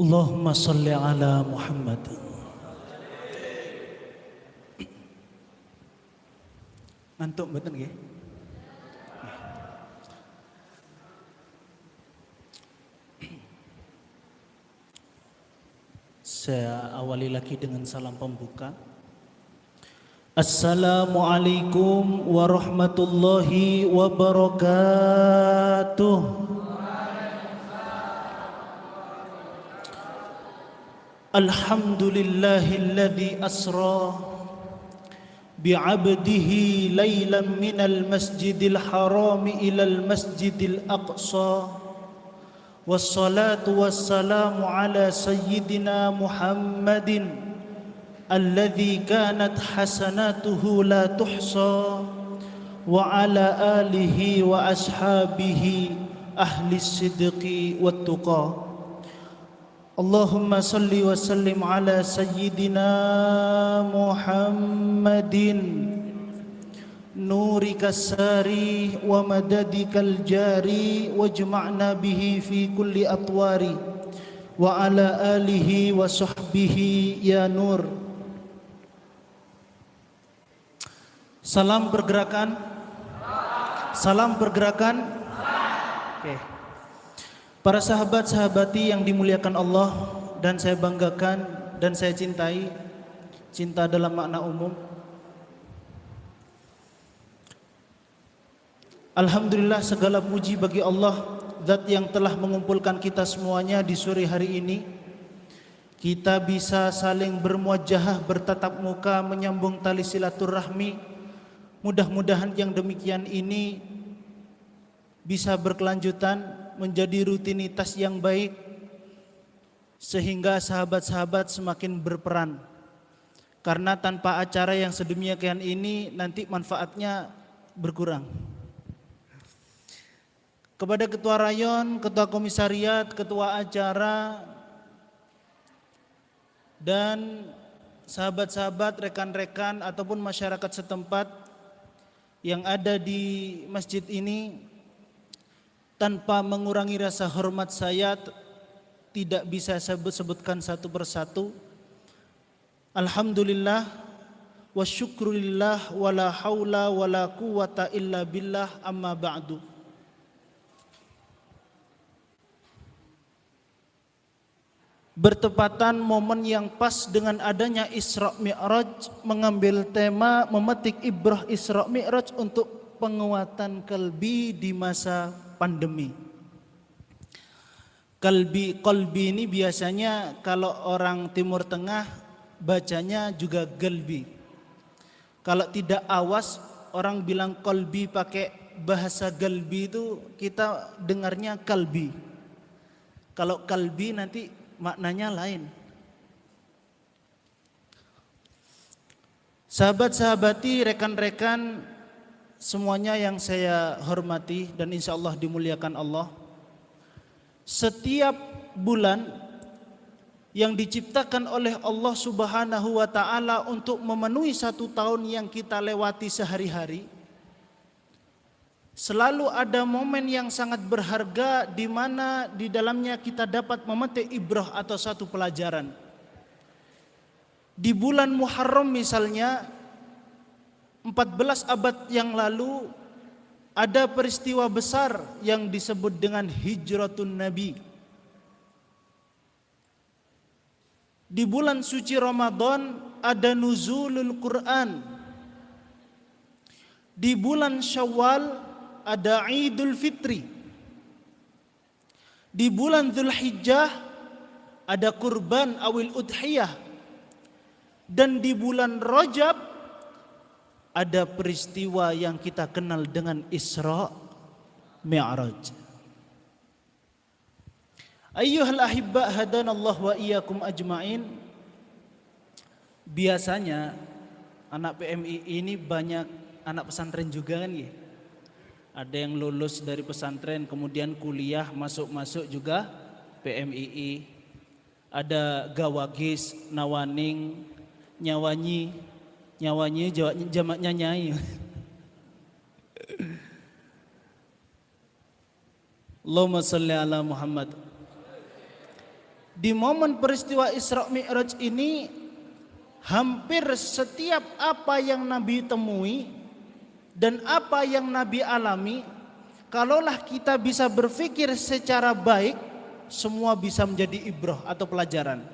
Allahumma salli ala Muhammad. Ngantuk mboten nggih? Saya awali lagi dengan salam pembuka. Assalamualaikum warahmatullahi wabarakatuh. Alhamdulillahilladzi asra bi'abdihi laylan minal masjidil harami ilal masjidil aqsa. Wassalatu wassalamu ala sayyidina Muhammadin alladzi kanat hasanatuhu la tuhsa wa ala alihi wa ashabihi ahli sidqi wat tuqa. Allahumma salli wa sallim ala sayyidina Muhammadin nurika sari wa madadikal jari wajma'na bihi fi kulli atwari wa ala alihi wa sahbihi ya nur. Salam pergerakan. Salam pergerakan. Oke. Para sahabat-sahabati yang dimuliakan Allah dan saya banggakan dan saya cintai, cinta dalam makna umum. Alhamdulillah, segala puji bagi Allah, Zat yang telah mengumpulkan kita semuanya di sore hari ini. Kita bisa saling bermuajahah, bertatap muka, menyambung tali silaturahmi. Mudah-mudahan yang demikian ini bisa berkelanjutan, menjadi rutinitas yang baik, sehingga sahabat-sahabat semakin berperan. Karena tanpa acara yang sedemikian ini nanti manfaatnya berkurang. Kepada Ketua Rayon, Ketua Komisariat, Ketua Acara, dan sahabat-sahabat, rekan-rekan ataupun masyarakat setempat yang ada di masjid ini, tanpa mengurangi rasa hormat saya tidak bisa sebutkan satu persatu. Alhamdulillah wa syukrulillah wa la haula wa la quwata illa billah, amma ba'du. Bertepatan momen yang pas dengan adanya Isra Mi'raj, mengambil tema memetik ibrah Isra Mi'raj untuk penguatan kalbi di masa pandemi. Qalbi ini biasanya kalau orang Timur Tengah bacanya juga galbi. Kalau tidak awas orang bilang qalbi pakai bahasa galbi itu kita dengarnya kalbi. Kalau kalbi nanti maknanya lain. Sahabat-sahabati, rekan-rekan semuanya yang saya hormati dan insya Allah dimuliakan Allah. Setiap bulan yang diciptakan oleh Allah Subhanahu wa ta'ala untuk memenuhi 1 tahun yang kita lewati sehari-hari, selalu ada momen yang sangat berharga di mana di dalamnya kita dapat memetik ibrah atau satu pelajaran. Di bulan Muharram misalnya, 14 abad yang lalu ada peristiwa besar yang disebut dengan Hijratun Nabi. Di bulan suci Ramadan ada nuzulul Quran. Di bulan Syawal ada Idul Fitri. Di bulan Dzulhijjah ada kurban awil udhiyah. Dan di bulan Rajab ada peristiwa yang kita kenal dengan Isra Mi'raj. Ayyuhal ahibba hadanallah wa iyyakum ajmain. Biasanya anak PMI ini banyak anak pesantren juga kan ya. Ada yang lulus dari pesantren kemudian kuliah masuk juga PMII. Ada Gawagis, Nawaning, Nyawanyi jamaknya nyai. Allahumma salli ala Muhammad. Di momen peristiwa Isra Mi'raj ini, hampir setiap apa yang Nabi temui dan apa yang Nabi alami, kalaulah kita bisa berpikir secara baik, semua bisa menjadi ibrah atau pelajaran.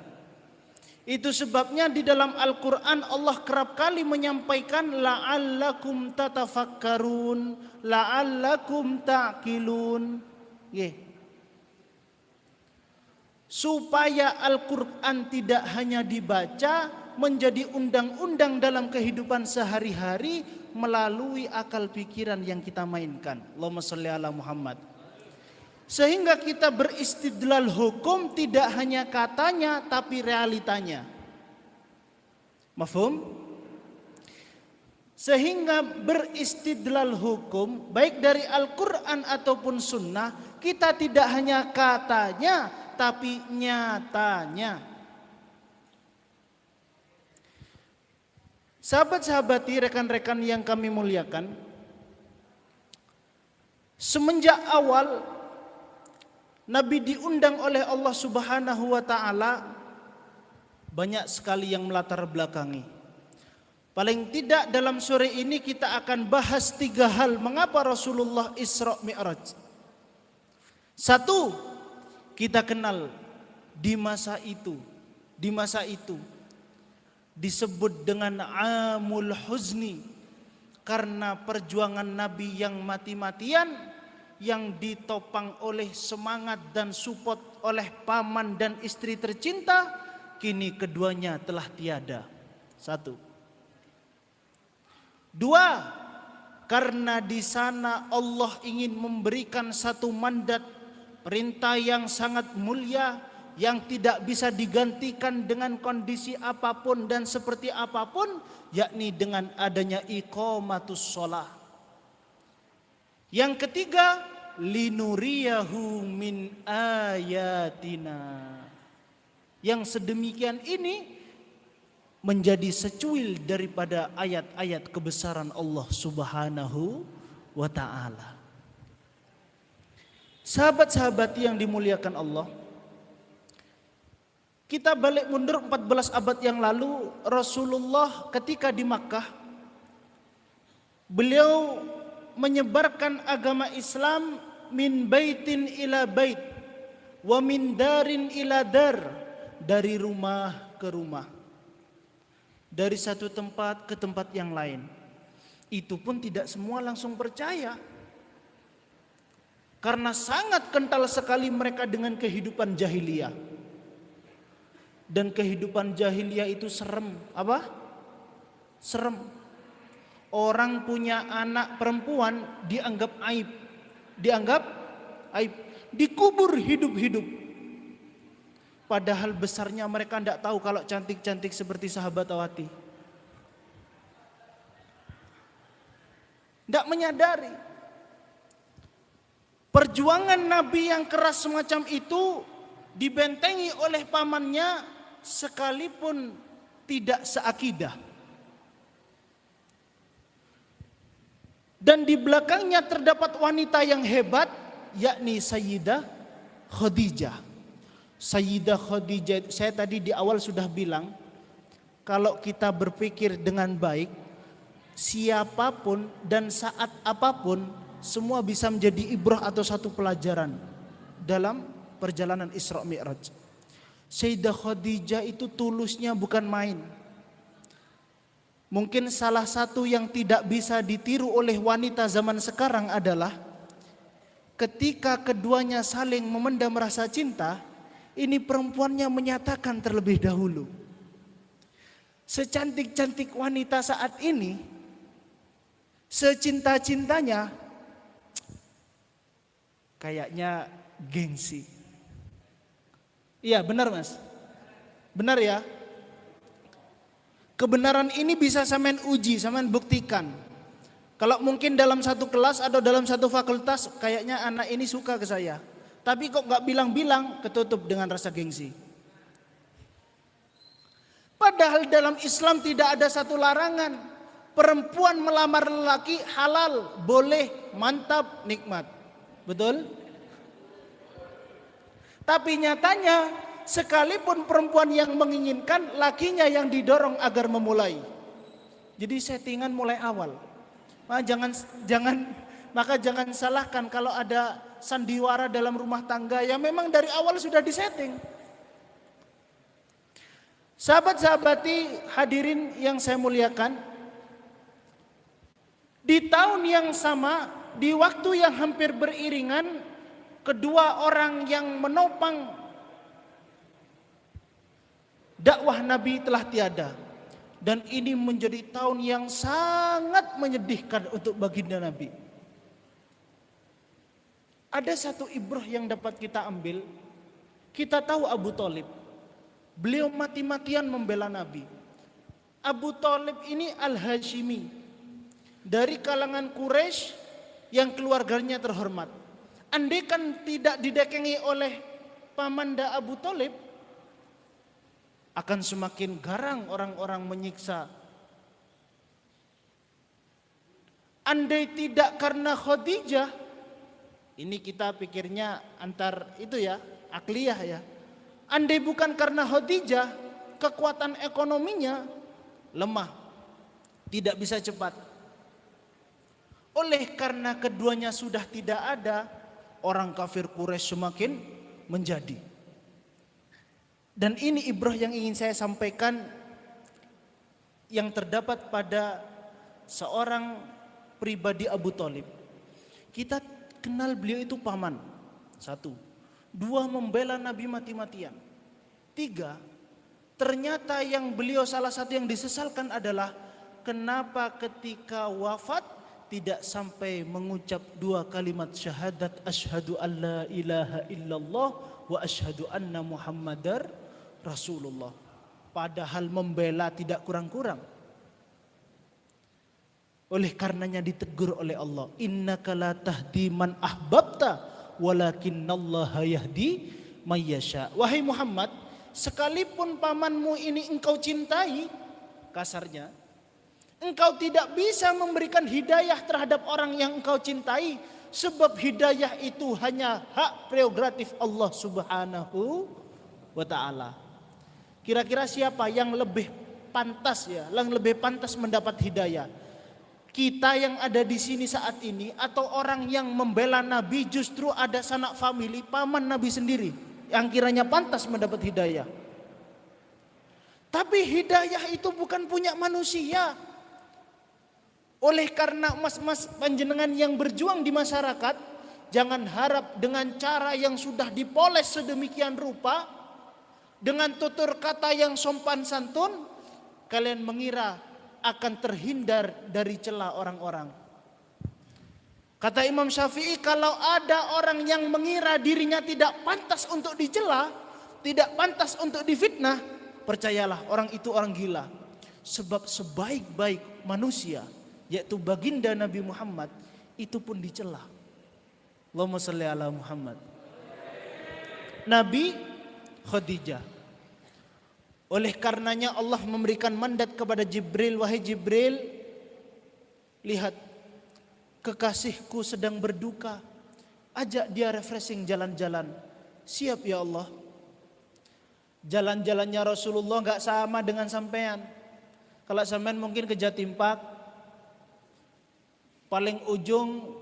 Itu sebabnya di dalam Al-Quran Allah kerap kali menyampaikan la'allakum tatafakkarun, la'allakum ta'qilun. Supaya Al-Quran tidak hanya dibaca, menjadi undang-undang dalam kehidupan sehari-hari melalui akal pikiran yang kita mainkan. Allahumma sholli ala Muhammad. Sehingga kita beristidlal hukum tidak hanya katanya tapi realitanya. Mafhum? Sehingga beristidlal hukum baik dari Al-Quran ataupun sunnah, kita tidak hanya katanya tapi nyatanya. Sahabat-sahabati, rekan-rekan yang kami muliakan, semenjak awal Nabi diundang oleh Allah Subhanahu wa ta'ala, banyak sekali yang melatar belakangi. Paling tidak dalam sore ini kita akan bahas 3 hal mengapa Rasulullah Isra Mi'raj. 1, kita kenal di masa itu disebut dengan Amul Huzni, karena perjuangan Nabi yang mati-matian, yang ditopang oleh semangat dan support oleh paman dan istri tercinta, kini keduanya telah tiada. 1. 2, karena di sana Allah ingin memberikan satu mandat, perintah yang sangat mulia, yang tidak bisa digantikan dengan kondisi apapun dan seperti apapun, yakni dengan adanya iqamatus shalah. Yang ketiga, linuriyahu min ayatina. Yang sedemikian ini menjadi secuil daripada ayat-ayat kebesaran Allah Subhanahu wa ta'ala. Sahabat-sahabat yang dimuliakan Allah, kita balik mundur 14 abad yang lalu. Rasulullah ketika di Makkah, beliau menyebarkan agama Islam min baitin ila bait wa min darin ila dar, dari rumah ke rumah, dari satu tempat ke tempat yang lain. Itu pun tidak semua langsung percaya, karena sangat kental sekali mereka dengan kehidupan jahiliyah. Dan kehidupan jahiliyah itu serem. Apa? Serem. Orang punya anak perempuan dianggap aib. Dikubur hidup-hidup. Padahal besarnya mereka tidak tahu kalau cantik-cantik seperti sahabatawati. Tidak menyadari. Perjuangan Nabi yang keras semacam itu dibentengi oleh pamannya sekalipun tidak seakidah. Dan di belakangnya terdapat wanita yang hebat, yakni Sayyidah Khadijah. Sayyidah Khadijah, saya tadi di awal sudah bilang, kalau kita berpikir dengan baik, siapapun dan saat apapun, semua bisa menjadi ibrah atau satu pelajaran dalam perjalanan Isra Mi'raj. Sayyidah Khadijah itu tulusnya bukan main. Mungkin salah satu yang tidak bisa ditiru oleh wanita zaman sekarang adalah ketika keduanya saling memendam rasa cinta, ini perempuannya menyatakan terlebih dahulu. Secantik-cantik wanita saat ini, secinta-cintanya, kayaknya gengsi. Iya benar mas, benar ya. Kebenaran ini bisa sampean uji, sampean buktikan. Kalau mungkin dalam satu kelas atau dalam satu fakultas, kayaknya anak ini suka ke saya, tapi kok nggak bilang-bilang, ketutup dengan rasa gengsi. Padahal dalam Islam tidak ada satu larangan. Perempuan melamar lelaki halal, boleh, mantap, nikmat. Betul? Tapi nyatanya sekalipun perempuan yang menginginkan, lakinya yang didorong agar memulai. Jadi settingan mulai awal. Maka jangan salahkan kalau ada sandiwara dalam rumah tangga yang memang dari awal sudah disetting. Sahabat-sahabati hadirin yang saya muliakan, di tahun yang sama, di waktu yang hampir beriringan, kedua orang yang menopang dakwah Nabi telah tiada. Dan ini menjadi tahun yang sangat menyedihkan untuk baginda Nabi. Ada satu ibrah yang dapat kita ambil. Kita tahu Abu Thalib, beliau mati-matian membela Nabi. Abu Thalib ini Al-Hashimi, dari kalangan Quraisy yang keluarganya terhormat. Andai kan tidak didakengi oleh pamanda Abu Thalib, akan semakin garang orang-orang menyiksa. Andai tidak karena Khadijah, ini kita pikirnya antar itu ya, akliyah ya. Andai bukan karena Khadijah, kekuatan ekonominya lemah, tidak bisa cepat. Oleh karena keduanya sudah tidak ada, orang kafir Quraisy semakin menjadi. Dan ini ibrah yang ingin saya sampaikan, yang terdapat pada seorang pribadi Abu Thalib. Kita kenal beliau itu paman. 1. 2, membela Nabi mati-matian. 3, ternyata yang beliau salah satu yang disesalkan adalah kenapa ketika wafat tidak sampai mengucap 2 kalimat syahadat, asyhadu alla ilaha illallah wa asyhadu anna muhammadar Rasulullah. Padahal membela tidak kurang-kurang. Oleh karenanya ditegur oleh Allah, innaka la tahdi man ahbabta walakinallaha yahdi may yasha. Wahai Muhammad, sekalipun pamanmu ini engkau cintai, kasarnya, engkau tidak bisa memberikan hidayah terhadap orang yang engkau cintai, sebab hidayah itu hanya hak prerogatif Allah Subhanahu wa ta'ala. Kira-kira siapa yang lebih pantas ya, yang lebih pantas mendapat hidayah? Kita yang ada di sini saat ini atau orang yang membela Nabi, justru ada sanak famili paman Nabi sendiri yang kiranya pantas mendapat hidayah. Tapi hidayah itu bukan punya manusia. Oleh karena mas-mas panjenengan yang berjuang di masyarakat, jangan harap dengan cara yang sudah dipoles sedemikian rupa, dengan tutur kata yang sopan santun, kalian mengira akan terhindar dari celah orang-orang. Kata Imam Syafi'i, kalau ada orang yang mengira dirinya tidak pantas untuk dicela, tidak pantas untuk difitnah, percayalah orang itu orang gila. Sebab sebaik-baik manusia, yaitu baginda Nabi Muhammad, itu pun dicela. Allahumma shalli ala Muhammad. Nabi, Khadijah. Oleh karenanya Allah memberikan mandat kepada Jibril, wahai Jibril, lihat kekasihku sedang berduka, ajak dia refreshing jalan-jalan. Siap ya Allah. Jalan-jalannya Rasulullah gak sama dengan sampean. Kalau sampean mungkin ke Jatim Park, paling ujung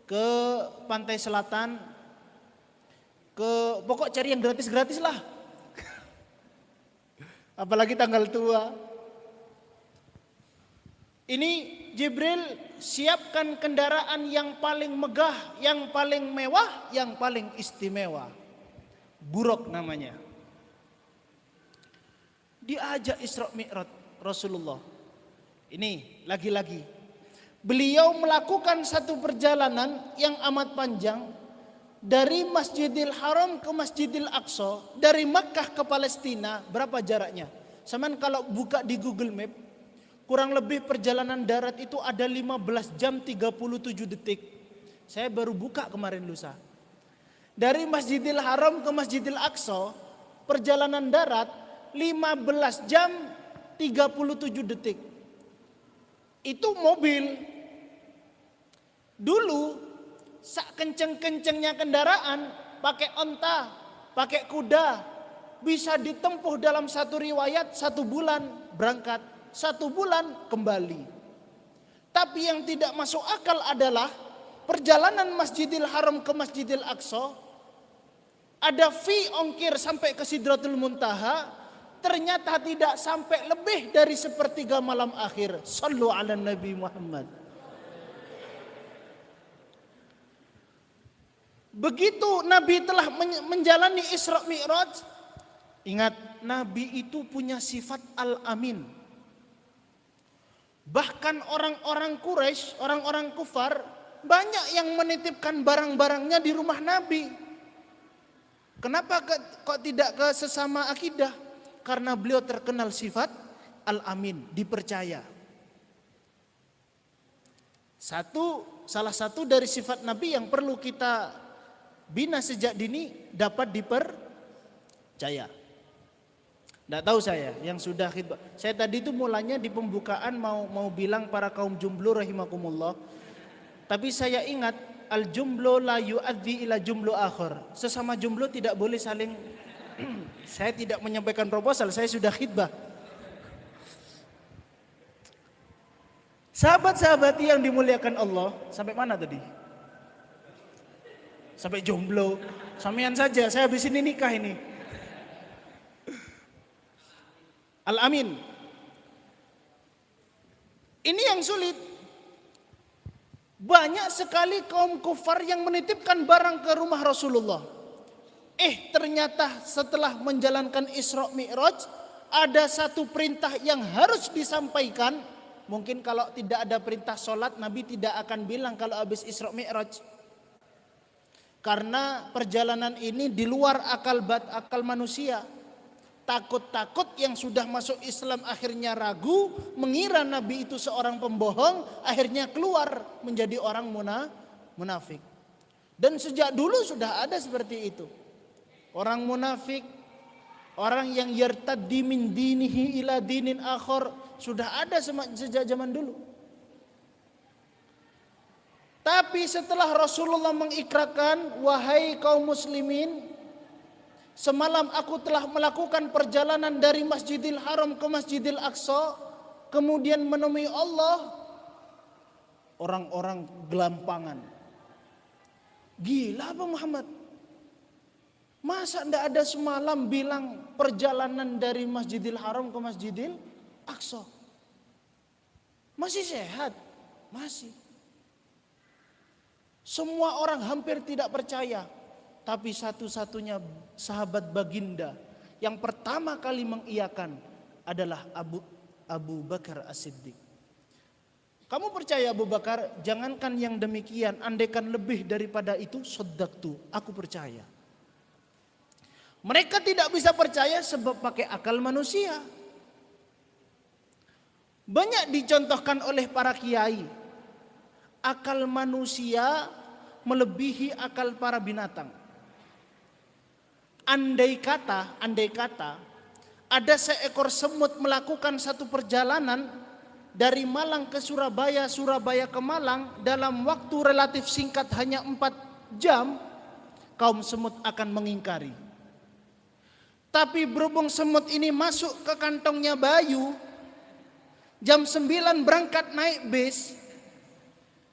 ke pantai selatan, pokok cari yang gratis-gratis lah. Apalagi tanggal tua. Ini Jibril siapkan kendaraan yang paling megah, yang paling mewah, yang paling istimewa. Buraq namanya. Diajak Isra Mi'raj Rasulullah. Ini lagi-lagi beliau melakukan satu perjalanan yang amat panjang dari Masjidil Haram ke Masjidil Aqsa, dari Makkah ke Palestina. Berapa jaraknya? Saman kalau buka di Google Map, kurang lebih perjalanan darat itu ada 15 jam 37 detik. Saya baru buka kemarin lusa. Dari Masjidil Haram ke Masjidil Aqsa, perjalanan darat 15 jam 37 detik. Itu mobil. Dulu sak kenceng-kencengnya kendaraan, pakai onta, pakai kuda, bisa ditempuh dalam satu riwayat 1 bulan berangkat, 1 bulan kembali. Tapi yang tidak masuk akal adalah perjalanan Masjidil Haram ke Masjidil Aqsa, ada fee ongkir sampai ke Sidratul Muntaha, ternyata tidak sampai lebih dari sepertiga malam akhir. Sallu ala Nabi Muhammad. Begitu Nabi telah menjalani Isra Mi'raj, ingat Nabi itu punya sifat Al-Amin. Bahkan orang-orang Quraisy, orang-orang kufar, banyak yang menitipkan barang-barangnya di rumah Nabi. Kenapa kok tidak ke sesama akidah? Karena beliau terkenal sifat Al-Amin, dipercaya. Salah satu dari sifat Nabi yang perlu kita bina sejak dini, dapat dipercaya. Tidak tahu saya yang sudah khidbah. Saya tadi itu mulanya di pembukaan mau bilang para kaum jomblo rahimakumullah. Tapi saya ingat al jomblo la yu'adzi ila jomblo akhir. Sesama jomblo tidak boleh saling saya tidak menyampaikan proposal, saya sudah khidbah. Sahabat-sahabat yang dimuliakan Allah, sampai mana tadi? Sampai jomblo. Samian saja, saya habis ini nikah ini. Al-Amin. Ini yang sulit. Banyak sekali kaum kufar yang menitipkan barang ke rumah Rasulullah. Ternyata setelah menjalankan Isra Mi'raj, ada satu perintah yang harus disampaikan. Mungkin kalau tidak ada perintah sholat, Nabi tidak akan bilang kalau habis Isra Mi'raj. Karena perjalanan ini di luar akal manusia. Takut-takut yang sudah masuk Islam akhirnya ragu, mengira Nabi itu seorang pembohong, akhirnya keluar menjadi orang munafik. Dan sejak dulu sudah ada seperti itu. Orang munafik, orang yang yartaddi min dinihi ila dinin akhar, sudah ada sejak zaman dulu. Tapi setelah Rasulullah mengikrarkan, wahai kaum muslimin, semalam aku telah melakukan perjalanan dari Masjidil Haram ke Masjidil Aqsa, kemudian menemui Allah. Orang-orang gelampangan. Gila Pak Muhammad. Masa tidak ada semalam bilang perjalanan dari Masjidil Haram ke Masjidil Aqsa? Masih sehat? Masih. Semua orang hampir tidak percaya. Tapi satu-satunya sahabat baginda yang pertama kali mengiyakan adalah Abu Bakar As-Siddiq. Kamu percaya Abu Bakar? Jangankan yang demikian, andaikan lebih daripada itu, shaddaqtu, aku percaya. Mereka tidak bisa percaya sebab pakai akal manusia. Banyak dicontohkan oleh para kiai. Akal manusia melebihi akal para binatang. Andai kata ada seekor semut melakukan satu perjalanan dari Malang ke Surabaya, Surabaya ke Malang dalam waktu relatif singkat hanya 4 jam, kaum semut akan mengingkari. Tapi berhubung semut ini masuk ke kantongnya Bayu, jam 9 berangkat naik bis,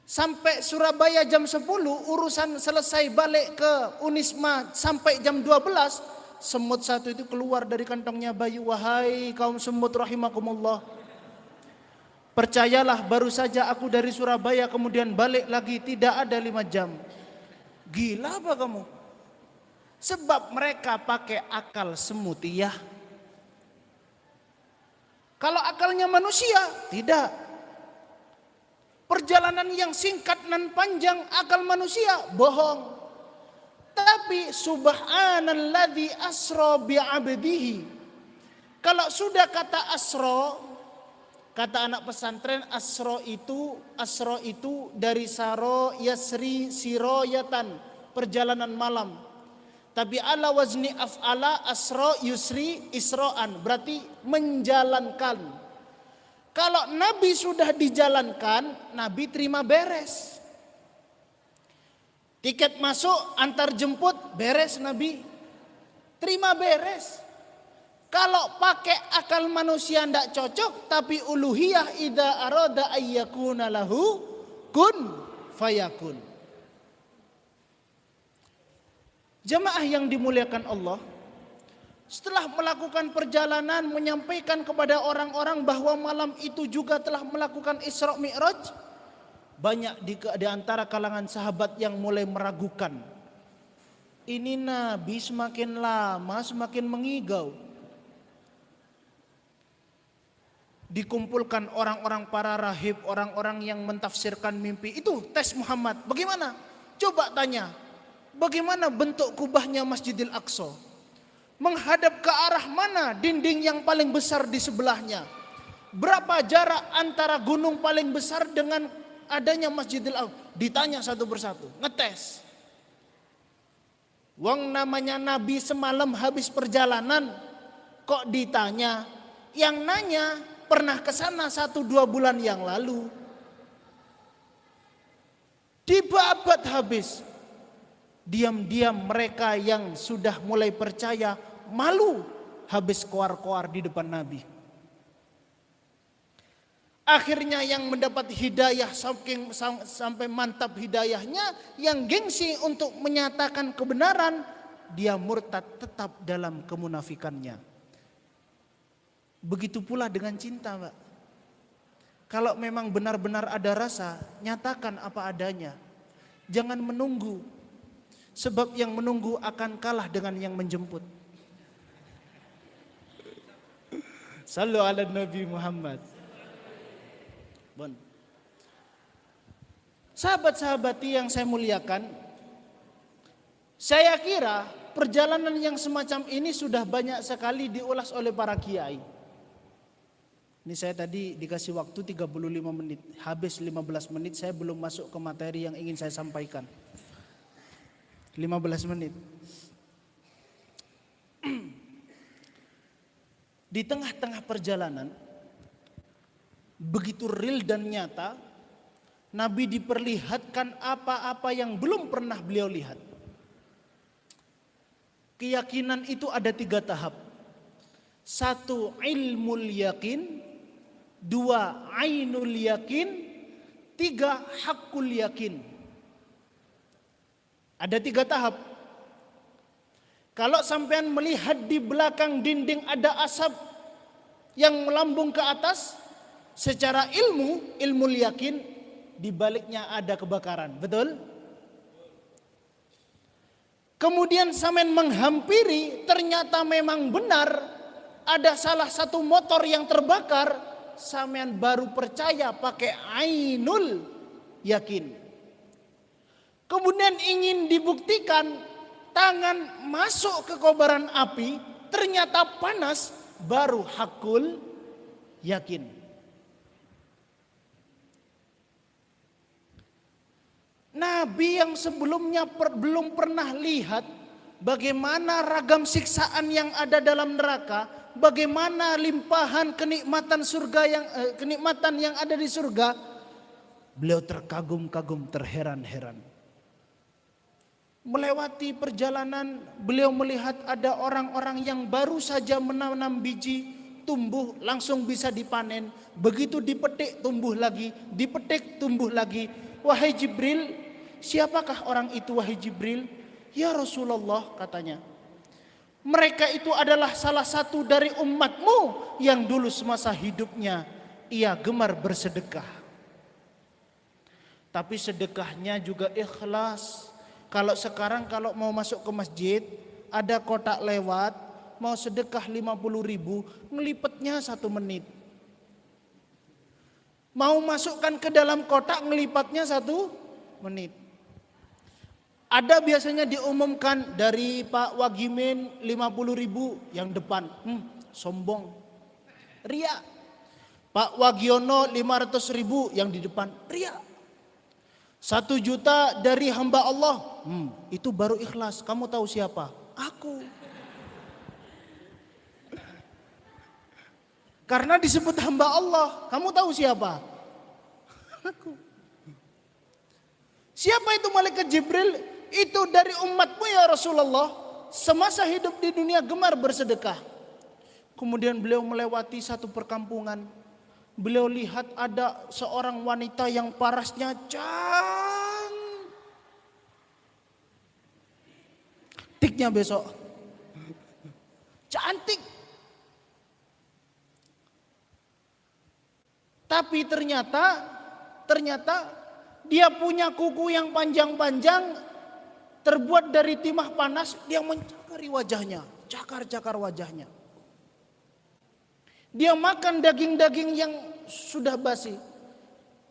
sampai Surabaya jam 10, urusan selesai balik ke Unisma sampai jam 12, semut satu itu keluar dari kantongnya Bayu. Wahai kaum semut rahimakumullah, percayalah baru saja aku dari Surabaya kemudian balik lagi tidak ada 5 jam. Gila apa kamu? Sebab mereka pakai akal semutiah. Kalau akalnya manusia, tidak. Perjalanan yang singkat dan panjang akal manusia, bohong. Tapi subhanalladzi asra bi'abdihi. Kalau sudah kata asra, kata anak pesantren, asra itu dari saro yasri siroyatan, perjalanan malam. Tapi ala wazni af'ala asra yusri isro'an, berarti menjalankan. Kalau Nabi sudah dijalankan, Nabi terima beres. Tiket masuk, antar jemput, beres Nabi. Terima beres. Kalau pakai akal manusia ndak cocok, tapi uluhiyah idza arada ayyakuna lahu kun fayakun. Jamaah yang dimuliakan Allah, setelah melakukan perjalanan menyampaikan kepada orang-orang bahwa malam itu juga telah melakukan Isra Mi'raj, banyak di antara kalangan sahabat yang mulai meragukan. Ini Nabi semakin lama semakin mengigau. Dikumpulkan orang-orang para rahib, orang-orang yang mentafsirkan mimpi. Itu tes Muhammad. Bagaimana? Coba tanya. Bagaimana bentuk kubahnya Masjidil Aqsa? Menghadap ke arah mana dinding yang paling besar di sebelahnya? Berapa jarak antara gunung paling besar dengan adanya Masjidil Aqsa? Ditanya satu persatu. Ngetes. Wong namanya Nabi semalam habis perjalanan. Kok ditanya? Yang nanya pernah ke sana 1-2 bulan yang lalu. Dibabat habis. Diam-diam mereka yang sudah mulai percaya malu habis koar-koar di depan Nabi. Akhirnya yang mendapat hidayah sampai mantap hidayahnya, yang gengsi untuk menyatakan kebenaran, dia murtad tetap dalam kemunafikannya. Begitu pula dengan cinta, Mbak. Kalau memang benar-benar ada rasa, nyatakan apa adanya. Jangan menunggu. Sebab yang menunggu akan kalah dengan yang menjemput. Sallu ala Nabi Muhammad. Bon. Sahabat-sahabati yang saya muliakan, saya kira perjalanan yang semacam ini sudah banyak sekali diulas oleh para kiai. Ini saya tadi dikasih waktu 35 menit, habis 15 menit saya belum masuk ke materi yang ingin saya sampaikan. 15 menit. Di tengah-tengah perjalanan, begitu real dan nyata, Nabi diperlihatkan apa-apa yang belum pernah beliau lihat. Keyakinan itu ada 3 tahap. 1 ilmul yakin, 2 ainul yakin, 3 hakul yakin. Ada 3 tahap. Kalau sampean melihat di belakang dinding ada asap yang melambung ke atas, secara ilmu yakin, di baliknya ada kebakaran. Betul? Kemudian sampean menghampiri, ternyata memang benar ada salah satu motor yang terbakar, sampean baru percaya pakai ainul yakin. Kemudian ingin dibuktikan, tangan masuk ke kobaran api, ternyata panas, baru hakul yakin. Nabi yang sebelumnya belum pernah lihat bagaimana ragam siksaan yang ada dalam neraka, bagaimana limpahan kenikmatan kenikmatan yang ada di surga, beliau terkagum-kagum, terheran-heran. Melewati perjalanan, beliau melihat ada orang-orang yang baru saja menanam biji, tumbuh langsung bisa dipanen. Begitu dipetik tumbuh lagi, dipetik tumbuh lagi. Wahai Jibril, siapakah orang itu wahai Jibril? Ya Rasulullah, katanya. Mereka itu adalah salah satu dari umatmu yang dulu semasa hidupnya ia gemar bersedekah. Tapi sedekahnya juga ikhlas. Kalau sekarang kalau mau masuk ke masjid, ada kotak lewat, mau sedekah 50.000, ngelipetnya 1 menit. Mau masukkan ke dalam kotak, ngelipatnya 1 menit. Ada biasanya diumumkan dari Pak Wagimin 50.000 yang depan. Sombong. Ria. Pak Wagiono 500.000 yang di depan. Ria. 1 juta dari hamba Allah. Itu baru ikhlas. Kamu tahu siapa? Aku. Karena disebut hamba Allah. Kamu tahu siapa? Aku. Siapa itu malaikat Jibril? Itu dari umatmu ya Rasulullah. Semasa hidup di dunia gemar bersedekah. Kemudian beliau melewati satu perkampungan. Beliau lihat ada seorang wanita yang parasnya cantiknya besok. Cantik. Tapi ternyata dia punya kuku yang panjang-panjang terbuat dari timah panas. Dia mencakari wajahnya, cakar-cakar wajahnya. Dia makan daging-daging yang sudah basi.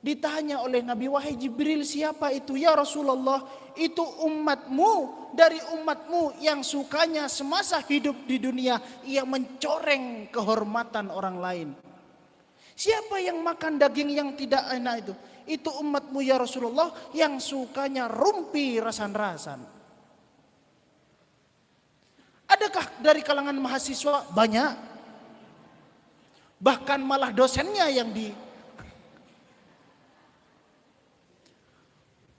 Ditanya oleh Nabi, wahai Jibril, siapa itu? Ya Rasulullah, itu umatmu dari umatmu yang sukanya semasa hidup di dunia ia mencoreng kehormatan orang lain. Siapa yang makan daging yang tidak enak itu? Itu umatmu ya Rasulullah yang sukanya rumpi rasan-rasan. Adakah dari kalangan mahasiswa? Banyak. Bahkan malah dosennya yang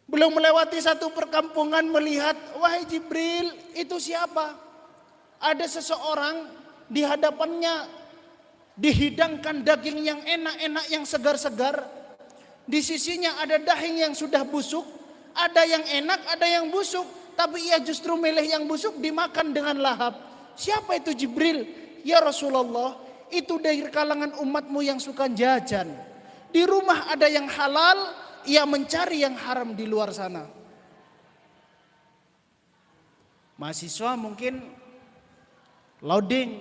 belum melewati satu perkampungan melihat, wahai Jibril, itu siapa? Ada seseorang di hadapannya dihidangkan daging yang enak-enak, yang segar-segar. Di sisinya ada daging yang sudah busuk, ada yang enak, ada yang busuk, tapi ia justru milih yang busuk dimakan dengan lahap. Siapa itu Jibril? Ya Rasulullah, itu dari kalangan umatmu yang suka jajan. Di rumah ada yang halal, ia mencari yang haram di luar sana. Mahasiswa mungkin loading,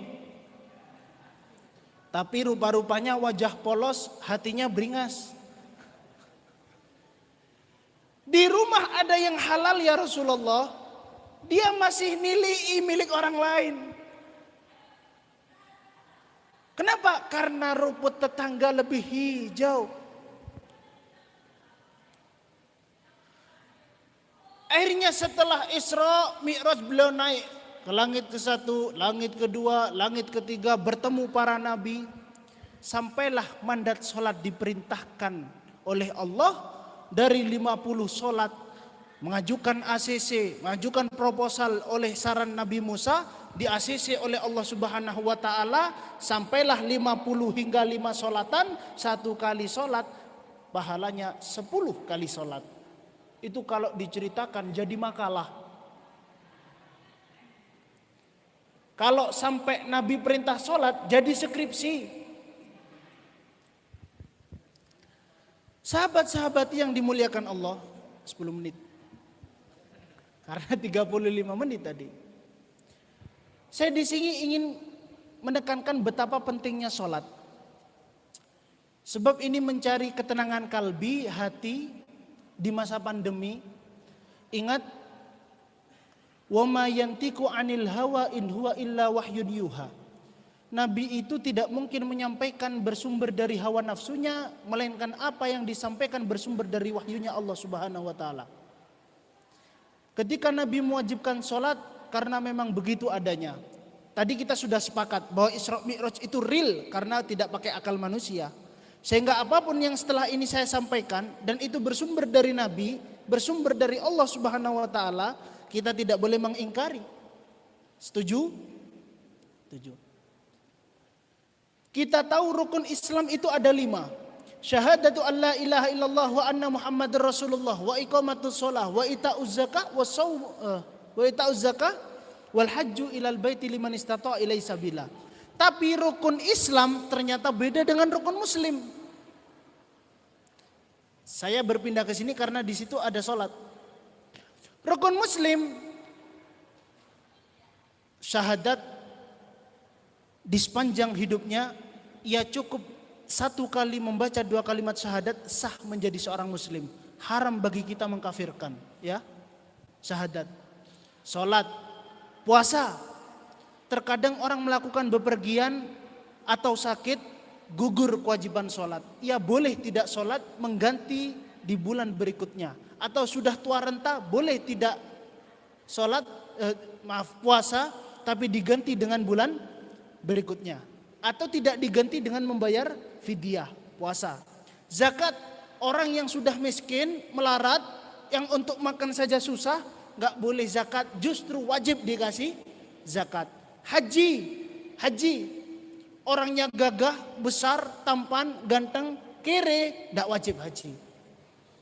tapi rupa-rupanya wajah polos, hatinya beringas. Di rumah ada yang halal ya Rasulullah, dia masih milik orang lain. Kenapa? Karena rumput tetangga lebih hijau. Akhirnya setelah Isra Mi'raj beliau naik ke langit ke-1, langit ke-2, langit ke-3, bertemu para nabi. Sampailah mandat sholat diperintahkan oleh Allah dari 50 sholat. Mengajukan ACC, mengajukan proposal oleh saran Nabi Musa, di ACC oleh Allah Subhanahu wa taala, sampailah 50 hingga 5 sholatan. Satu kali sholat pahalanya 10 kali sholat. Itu kalau diceritakan jadi makalah. Kalau sampai Nabi perintah sholat jadi skripsi. Sahabat-sahabat yang dimuliakan Allah, 10 menit. Karena 35 menit tadi. Saya di sini ingin menekankan betapa pentingnya sholat. Sebab ini mencari ketenangan kalbi, hati di masa pandemi. Ingat, wa ma yantiqu 'anil hawa in huwa illa wahyun yuha. Nabi itu tidak mungkin menyampaikan bersumber dari hawa nafsunya, melainkan apa yang disampaikan bersumber dari wahyunya Allah Subhanahu wa taala. Ketika Nabi mewajibkan sholat karena memang begitu adanya. Tadi kita sudah sepakat bahwa Isra Mi'raj itu real karena tidak pakai akal manusia. Sehingga apapun yang setelah ini saya sampaikan dan itu bersumber dari Nabi, bersumber dari Allah Subhanahu wa taala, kita tidak boleh mengingkari. Setuju? Setuju. Kita tahu rukun Islam itu ada 5. Syahadatu an la ilaha illallah wa anna Muhammadar Rasulullah wa iqamatus shalah wa ita'uz zakah wal hajju ilal baiti liman istata'a ilaihi sabila. Tapi rukun Islam ternyata beda dengan rukun Muslim. Saya berpindah ke sini karena di situ ada sholat. Rukun Muslim, syahadat di sepanjang hidupnya ia cukup 1 kali membaca 2 kalimat syahadat sah menjadi seorang Muslim. Haram bagi kita mengkafirkan, ya. Syahadat, sholat, puasa. Terkadang orang melakukan bepergian atau sakit, gugur kewajiban sholat. Ia boleh tidak sholat, mengganti di bulan berikutnya. Atau sudah tua renta, boleh tidak sholat, puasa, tapi diganti dengan bulan berikutnya. Atau tidak diganti dengan membayar fidyah, puasa. Zakat, orang yang sudah miskin, melarat, yang untuk makan saja susah, gak boleh zakat, justru wajib dikasih zakat. Haji, Orangnya gagah, besar, tampan, ganteng, kere, tidak wajib haji.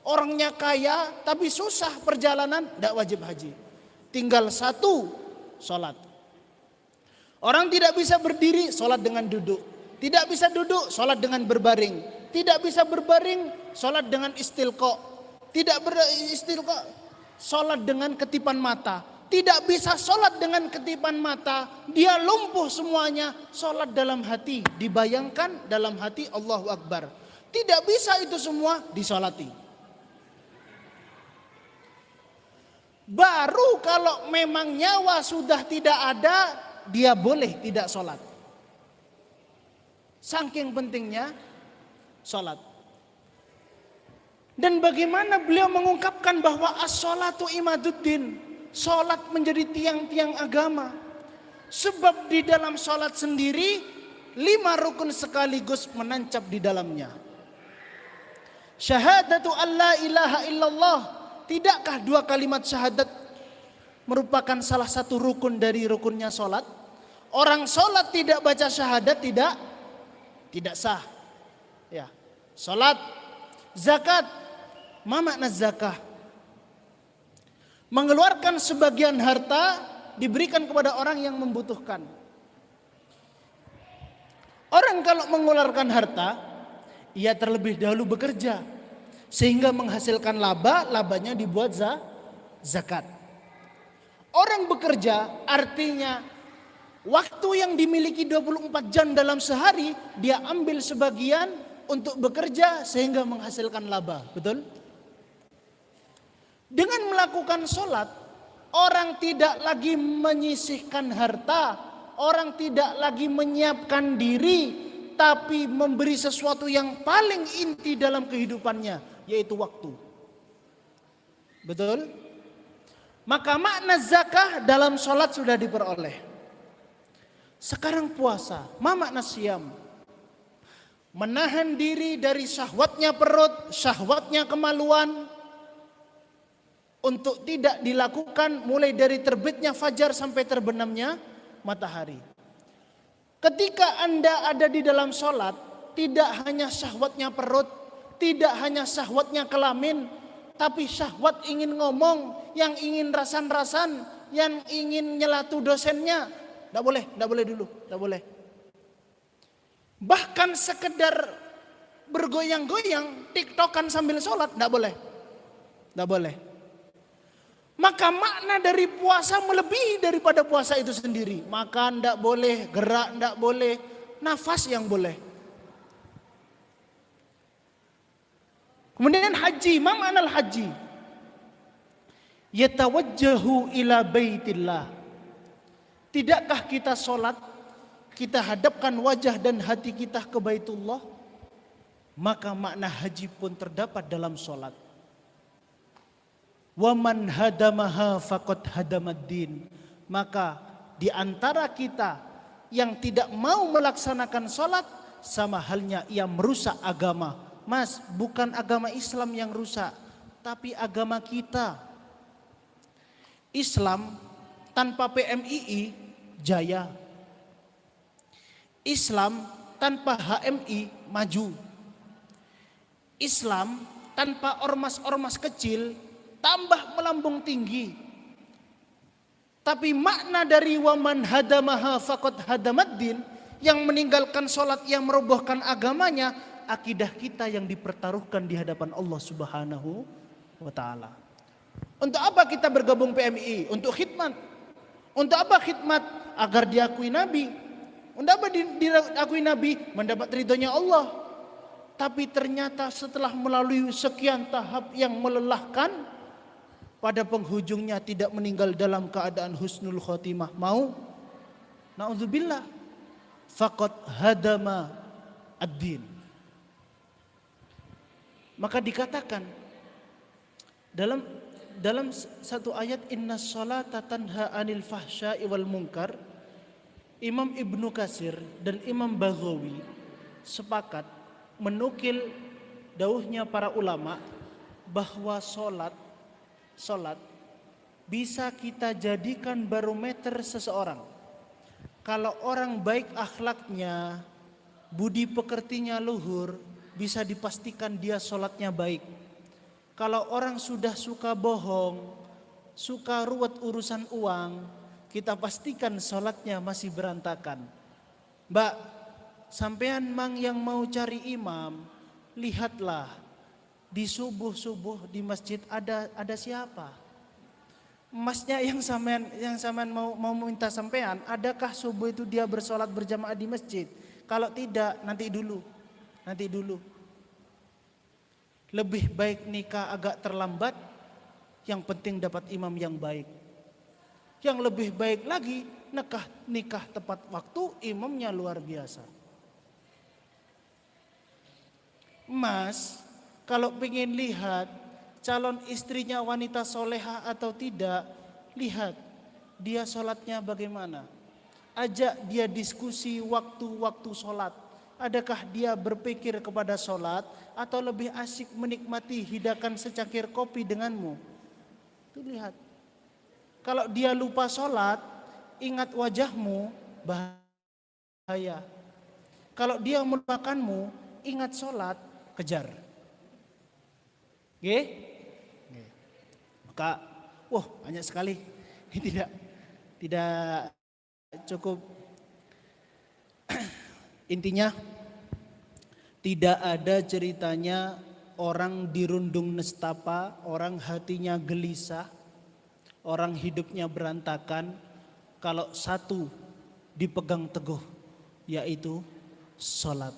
Orangnya kaya tapi susah perjalanan, tidak wajib haji. Tinggal satu, sholat. Orang tidak bisa berdiri, sholat dengan duduk. Tidak bisa duduk, sholat dengan berbaring. Tidak bisa berbaring, sholat dengan istilqa. Tidak beristilqa, sholat dengan ketipan mata. Tidak bisa sholat dengan ketipan mata, dia lumpuh semuanya, sholat dalam hati, dibayangkan dalam hati Allahu Akbar. Tidak bisa itu semua disolati. Baru kalau memang nyawa sudah tidak ada, dia boleh tidak sholat. Saking pentingnya sholat. Dan bagaimana beliau mengungkapkan bahwa as-sholatu imaduddin, sholat menjadi tiang-tiang agama. Sebab di dalam sholat sendiri 5 rukun sekaligus menancap di dalamnya. Syahadatu an la ilaha illallah. Tidakkah 2 kalimat syahadat merupakan salah satu rukun dari rukunnya sholat? Orang sholat tidak baca syahadat tidak sah. Ya, sholat, zakat. Ma makna zakah? Mengeluarkan sebagian harta diberikan kepada orang yang membutuhkan. Orang kalau mengeluarkan harta, ia terlebih dahulu bekerja sehingga menghasilkan laba, labanya dibuat zakat. Orang bekerja artinya waktu yang dimiliki 24 jam dalam sehari, dia ambil sebagian untuk bekerja sehingga menghasilkan laba. Betul? Dengan melakukan sholat, orang tidak lagi menyisihkan harta, orang tidak lagi menyiapkan diri, tapi memberi sesuatu yang paling inti dalam kehidupannya, yaitu waktu. Betul? Maka makna zakah dalam sholat sudah diperoleh. Sekarang puasa, ma makna siyam? Menahan diri dari syahwatnya perut, syahwatnya kemaluan, untuk tidak dilakukan mulai dari terbitnya fajar sampai terbenamnya matahari. Ketika Anda ada di dalam sholat, tidak hanya syahwatnya perut, tidak hanya syahwatnya kelamin, tapi syahwat ingin ngomong, yang ingin rasan-rasan, yang ingin nyelatu dosennya, tidak boleh dulu, tidak boleh. Bahkan sekedar bergoyang-goyang, tiktokan sambil sholat, tidak boleh. Tidak boleh. Maka makna dari puasa melebihi daripada puasa itu sendiri. Makan tidak boleh, gerak tidak boleh, nafas yang boleh. Kemudian haji, ma makna haji? Yatawajjahu ila baitillah. Tidakkah kita sholat, kita hadapkan wajah dan hati kita ke Baitullah? Maka makna haji pun terdapat dalam sholat. Wa man hadamaha faqad hadamaddin. Maka di antara kita yang tidak mau melaksanakan sholat, sama halnya ia merusak agama. Mas, bukan agama Islam yang rusak, tapi agama kita. Islam tanpa PMII jaya. Islam tanpa HMI maju. Islam tanpa ormas-ormas kecil tambah melambung tinggi. Tapi makna dari waman hadamaha faqad hadamaddin, yang meninggalkan sholat, yang merobohkan agamanya, akidah kita yang dipertaruhkan di hadapan Allah Subhanahu wa ta'ala. Untuk apa kita bergabung PMI? Untuk khidmat. Untuk apa khidmat? Agar diakui Nabi. Untuk apa diakui Nabi? Mendapat ridhonya Allah. Tapi ternyata setelah melalui sekian tahap yang melelahkan, pada penghujungnya tidak meninggal dalam keadaan husnul khotimah. Mau? Na'udzubillah. Faqad hadama ad-din. Maka dikatakan dalam satu ayat, inna sholata tanha anil fahsya'i wal munkar. Imam Ibnu Katsir dan Imam Baghawi sepakat menukil dauhnya para ulama bahwa sholat bisa kita jadikan barometer seseorang. Kalau orang baik akhlaknya, budi pekertinya luhur, bisa dipastikan dia sholatnya baik. Kalau orang sudah suka bohong, suka ruwet urusan uang, kita pastikan sholatnya masih berantakan. Mbak, sampean mang yang mau cari imam, lihatlah di subuh-subuh di masjid ada siapa? Masnya yang sampean mau minta sampean, adakah subuh itu dia bersolat berjamaah di masjid? Kalau tidak, nanti dulu. Lebih baik nikah agak terlambat, yang penting dapat imam yang baik. Yang lebih baik lagi, nikah tepat waktu, imamnya luar biasa. Mas, kalau pengen lihat calon istrinya wanita soleha atau tidak, lihat dia sholatnya bagaimana. Ajak dia diskusi waktu-waktu sholat. Adakah dia berpikir kepada sholat atau lebih asik menikmati hidakan secangkir kopi denganmu? Itu lihat. Kalau dia lupa sholat, ingat wajahmu, bahaya. Kalau dia melupakanmu, ingat sholat, kejar. Oke? Maka, banyak sekali. Ini tidak cukup. Intinya, tidak ada ceritanya orang dirundung nestapa, orang hatinya gelisah, orang hidupnya berantakan, kalau satu dipegang teguh, yaitu sholat.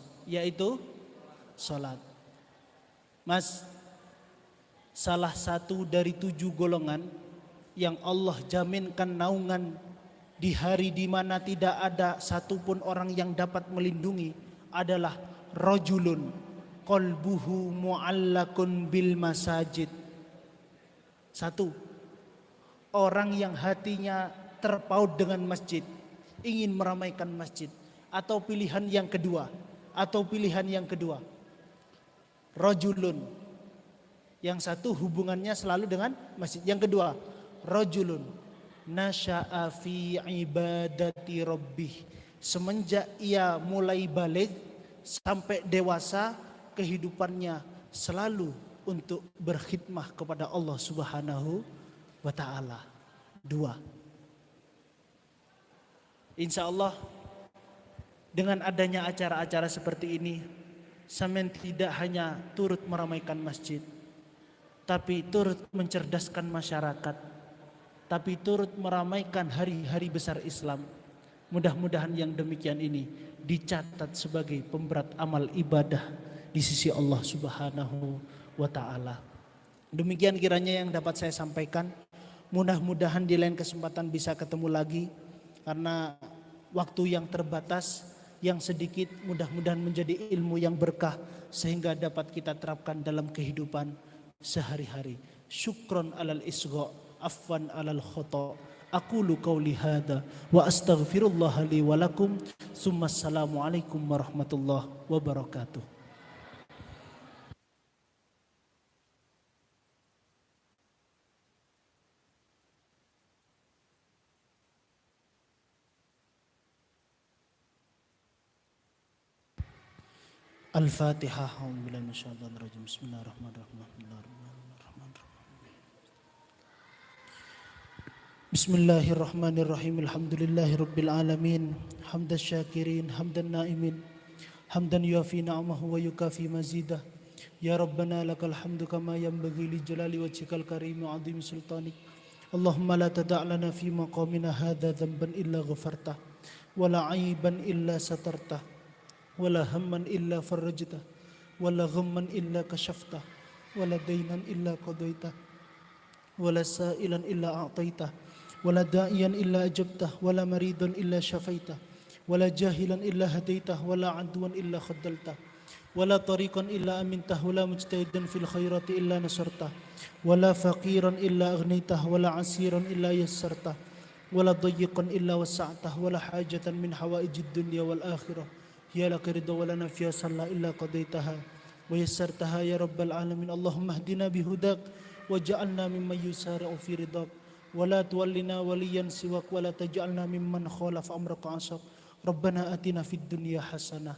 Mas, salah satu dari 7 golongan yang Allah jaminkan naungan di hari di mana tidak ada satupun orang yang dapat melindungi adalah rajulun qalbuhu mu'allakun bil masajid. Satu, orang yang hatinya terpaut dengan masjid, ingin meramaikan masjid. Atau pilihan yang kedua, rajulun, yang satu hubungannya selalu dengan masjid. Yang kedua, rajulun nasya'a fi ibadati rabbih, semenjak ia mulai balik sampai dewasa, kehidupannya selalu untuk berkhidmah kepada Allah Subhanahu wa ta'ala. 2. Insya Allah dengan adanya acara-acara seperti ini, sampean tidak hanya turut meramaikan masjid, tapi turut mencerdaskan masyarakat, tapi turut meramaikan hari-hari besar Islam. Mudah-mudahan yang demikian ini dicatat sebagai pemberat amal ibadah di sisi Allah Subhanahu wa ta'ala. Demikian kiranya yang dapat saya sampaikan. Mudah-mudahan di lain kesempatan bisa ketemu lagi, karena waktu yang terbatas, yang sedikit, mudah-mudahan menjadi ilmu yang berkah sehingga dapat kita terapkan dalam kehidupan sehari-hari. Syukron alal isgha, afwan alal khata. Aqulu qauli hadza wa astaghfirullah li wa lakum. Assalamu alaikum warahmatullahi wabarakatuh. Al-Fatihah. Bismillahirrahmanirrahim. Alhamdulillahi rabbil alamin. Hamdan syakirin, hamdan naimin, hamdan yuafi na'amahu wa yukafi mazidah. Ya Rabbana lakal hamdu kama yanbaghi li jalali wajhikal karim wa 'azimi sultanik. Allahumma la tada' lana fi maqamina hadza dhanban illa ghafartah, wa la 'aiban illa satartah, wala hamman illa farajtah, wala ghamman illa kashaftah, wala dainan illa qadaitah, wala sa'ilan illa a'taitah, wala da'iyan illa ajabtah, wala maridan illa syafaitah, wala jahilan illa hadaitah, wala adwan illa khaddaltah, wala tariqan illa amintah, wala mujtahidan fil khairati illa nasartah, wala faqiran illa aghnaytah, wala asiran illa yassartah, wala dayyiqan illa wasa'tah, wala hajatan min hawaijid dunya wal akhirah ya laka ridha wa lana fiha salla illa qadaitaha wa yassartaha ya rabbal alamin. Allahumma hdina bihudak waj'alna mimman yusari'u fi ridak ولا تولنا وليا سواك ولا تجعلنا ممن خالف أمرك وعصاك ربنا آتنا في الدنيا حسنة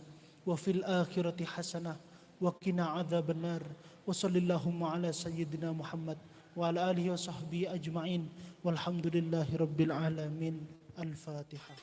وفي الآخرة حسنة وقنا عذاب النار وصلى اللهم على سيدنا محمد وعلى آله وصحبه أجمعين والحمد لله رب العالمين. الفاتحة.